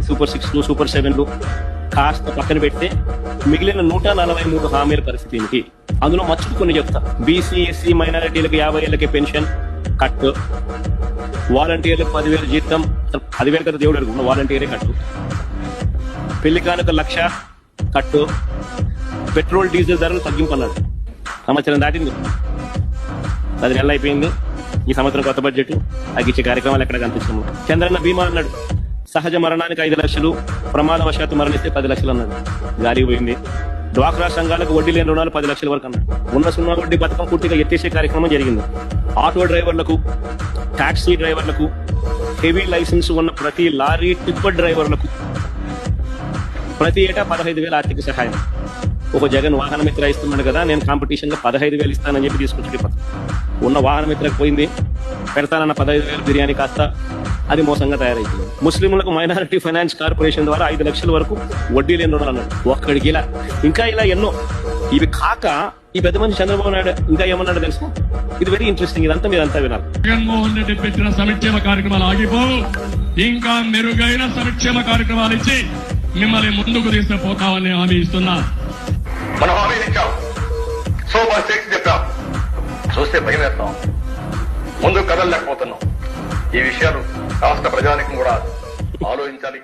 Super 6లు super 7లు కాస్త పక్కన పెడితే మిగిలిన 143 హామీల పరిస్థితి ఏంటి? అందులో మచ్చుకు కొన్ని చెప్తా. బీసీ ఎస్సీ మైనారిటీలకు 50 ఏళ్ళకి పెన్షన్ కట్, వాలంటీర్లకు 10,000 జీతం, 10,000 కదా దేవుడు అడుగుతున్న వాలంటీరే కట్టు, పెళ్లి కానుక 1,00,000 కట్టు, పెట్రోల్ డీజిల్ ధరలు తగ్గింపు అన్నాడు. సంవత్సరం దాటింది, 10 నెలలు అయిపోయింది. ఈ సంవత్సరం కొత్త బడ్జెట్ తగ్గించే కార్యక్రమాలు ఎక్కడ కనిపించము. చంద్రన్న బీమా అన్నాడు, సహజ మరణానికి 5 లక్షలు, ప్రమాదవశాత్తు మరణిస్తే 10 లక్షలు అన్నాడు. గాలికి పోయింది. డ్వాక్రా సంఘాలకు వడ్డీ లేని రుణాలు 10 లక్షల వరకు అన్నాడు. ఉన్న సున్నా వడ్డీ పథకం పూర్తిగా ఎత్తేసే కార్యక్రమం జరిగింది. ఆటో డ్రైవర్లకు, టాక్సీ డ్రైవర్లకు, హెవీ లైసెన్స్ ఉన్న ప్రతి లారీ టిప్పర్ డ్రైవర్లకు ప్రతి ఏటా 15,000 ఆర్థిక సహాయం. ఒక జగన్ వాహన మిత్ర ఇస్తున్నాడు కదా, నేను కాంపిటీషన్ గా 15,000 ఇస్తానని చెప్పి తీసుకొచ్చి ఉన్న వాహన మిత్రకు పోయింది. పెడతానన్న 15,000 బిర్యానీ కాస్త అది మోసంగా తయారైంది. ముస్లింలకు మైనారిటీ ఫైనాన్స్ కార్పొరేషన్ ద్వారా 5 లక్షల వరకు వడ్డీ లేని రుణాలు అన్నాడు. ఒక్కడికి ఇలా ఎన్నో. ఇవి కాక ఈ పెద్ద మనిషి చంద్రబాబు నాయుడు ఇంకా ఏమన్నాడు తెలుసు? ఇది వెరీ ఇంట్రెస్టింగ్. ఇదంతా మీరంతా వినాలి. జగన్మోహన్ రెడ్డి పెట్టిన సంక్షేమ కార్యక్రమాలు ఆగిపోవు. ఇంకా మెరుగైన సంక్షేమ కార్యక్రమాలు ఇచ్చి మిమ్మల్ని ముందుకు తీసుకుపోతామని హామీ ఇస్తున్నా. మనం హామీ ఇచ్చాం, సూపర్ 6 చెప్పాం, చూస్తే భయం వేస్తాం, ముందు కదలలేకపోతున్నాం. ఈ విషయాలు రాష్ట్ర ప్రజానికం కూడా ఆలోచించాలి.